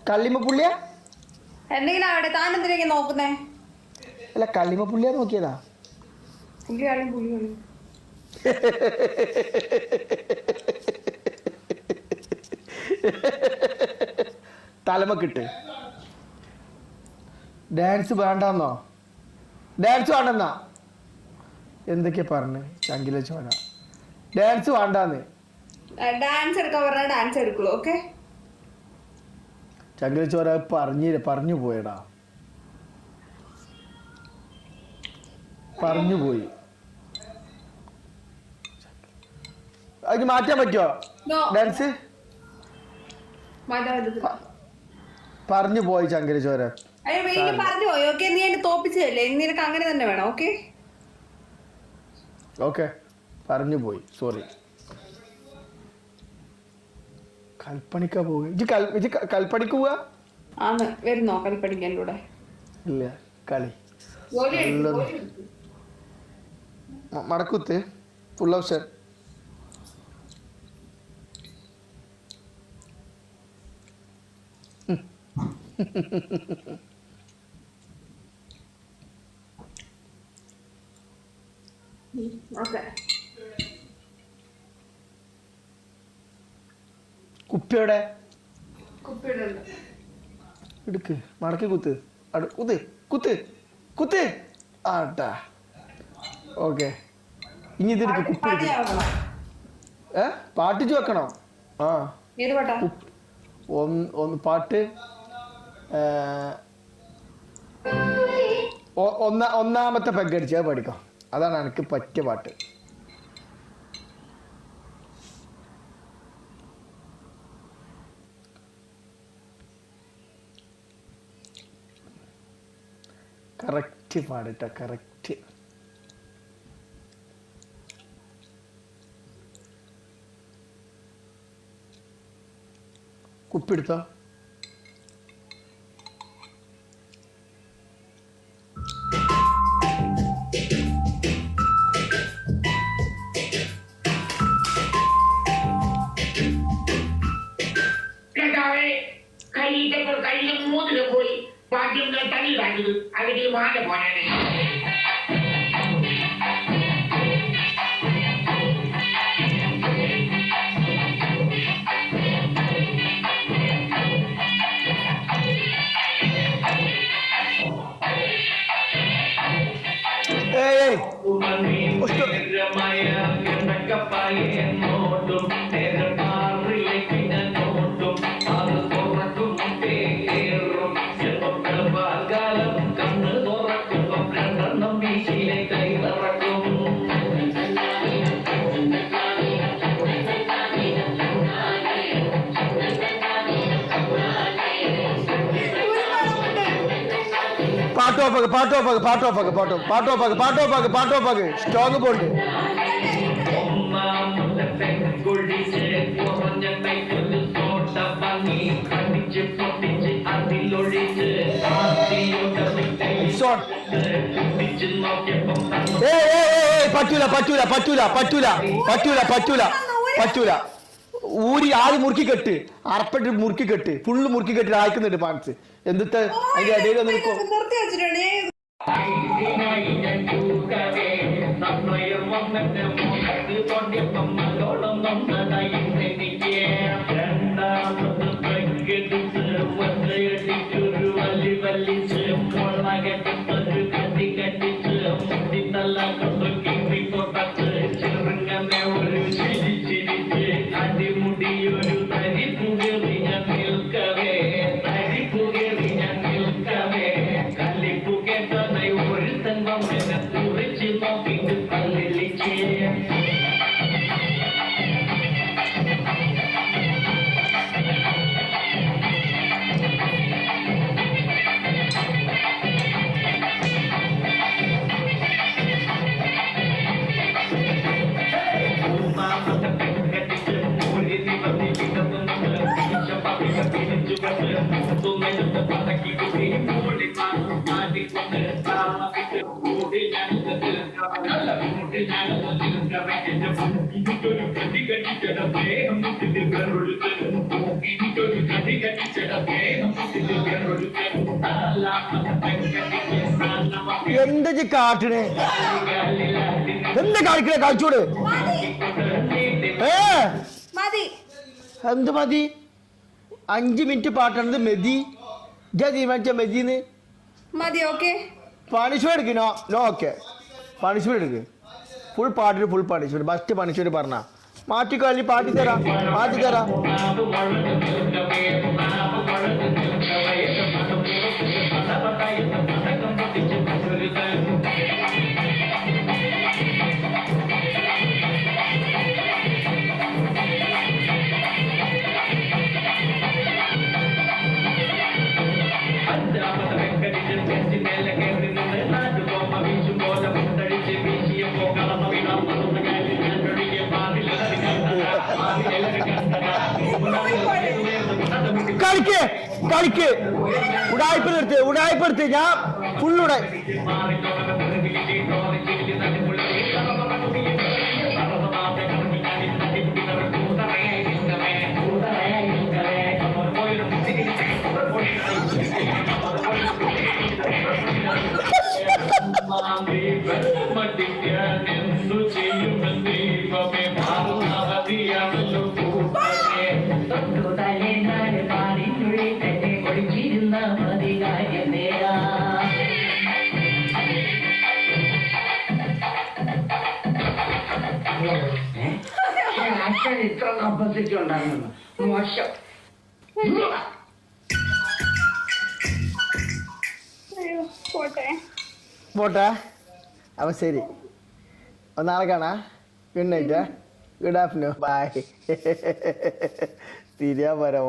കള്ളിമപ്പുള്ളിയാ എന്തെങ്കിലും അവിടെ താൻ എന്തിനാ നോക്കുന്നേ? അല്ല കള്ളിമപ്പുള്ളിയാ നോക്കിയതാ. പുള്ളിയാളും പുള്ളിയാളും തലമക്കിട്ട് ഡാൻസ് വേണ്ടെന്നോ? ഡാൻസ് വേണ്ടെന്നാ എന്തൊക്കെയാ പറഞ്ഞ് ചങ്കില ചോര. ഡാൻസ് വേണ്ടാന്ന്. ഡാൻസ് എടുക്കാൻ പറഞ്ഞാൽ ഡാൻസ് എടുക്കുള്ളൂ. ഓക്കെ ചങ്കില ചോര പറഞ്ഞു പോയടാ, പറഞ്ഞു പോയി. അതിന് മാറ്റാൻ പറ്റുമോ ഡാൻസ്? പറഞ്ഞു പോയി ചങ്കില ചോര. പറഞ്ഞു പോയി. ഓക്കെ നീ എന്നെ തോപ്പിച്ചതല്ലേ, നിനക്ക് അങ്ങനെ തന്നെ വേണം. ഓക്കെ ഓക്കെ പറഞ്ഞു പോയി, സോറി. കൽപ്പണിക്ക പോവുക? കൽപ്പണിക്ക് പോവാ? ആന്ന് വരുന്നോ കൽപ്പണിക്കാൻ കൂടെ? ഇല്ല കളി മടക്കുത്ത് ഫുൾ ഓപ്ഷൻ. കുപ്പിയോടെ എടുക്ക്, മടക്കി കുത്ത്, കുത്ത് കുത്ത് കുത്ത്. ആട്ടാ ഓക്കെ. ഇനി ഇതെടുക്ക്, കുപ്പി പാട്ടിച്ച് വെക്കണം. ആ ഒന്ന് പാട്ട് ഒന്നാമത്തെ പെഗ് അടിച്ച് പഠിക്കാം. അതാണ് എനിക്ക് പറ്റിയ പാട്ട്. കറക്റ്റ് പാടിട്ട, കറക്റ്റ്. കുപ്പിടുത്തോ? കയ്യിൽ മൂന്നില് പോയി ഭാഗ്യം തള്ളി വാങ്ങിയത് അവര് വാഴ പോനാണ്. പാട്ടോപ്പാക്ക് സ്ട്രോങ് പോണ്ട്. പറ്റൂല. ഊരി ആദ്യം മുറുക്കി കെട്ട്, അറപ്പിട്ട് മുറുക്കി കെട്ട്, ഫുള്ള് മുറുക്കി കെട്ടി അയക്കുന്നുണ്ട് പാൻസ്. എന്നിട്ട് അതിന്റെ ഇടയിൽ വന്നിരിക്കും. എന്താ കാട്ടണേ? എന്താ കളിക്കണേ? കളിച്ചോട്. മതി എന്ത് മതി? 5 മിനിറ്റ് പാട്ടാണത്. മെതി തീരുമാനിച്ച മെതിന്ന് മതി. ഓക്കെ പണിഷ്മെന്റ് എടുക്കണോ? നോ. ഓക്കെ പണിഷ്മെന്റ് എടുക്ക്. ഫുൾ പാട്ടിന് ഫുൾ പണിഷ്മെന്റ്. ഫസ്റ്റ് പണിഷ്മെന്റ് പറഞ്ഞ മാറ്റിക്കോ. പാട്ടി തരാം. കളിക്ക്. ഉടായ്പെടുത്ത്. ഞാൻ ഫുള്ളൂടെ ഇത്ര കപ്പാസിറ്റി ഉണ്ടായിരുന്നു. മോശം. പോട്ടെ. അപ്പൊ ശരി, നാളെ കാണാ. Good night. Good afternoon. Bye. തിരിയാ പോരാ.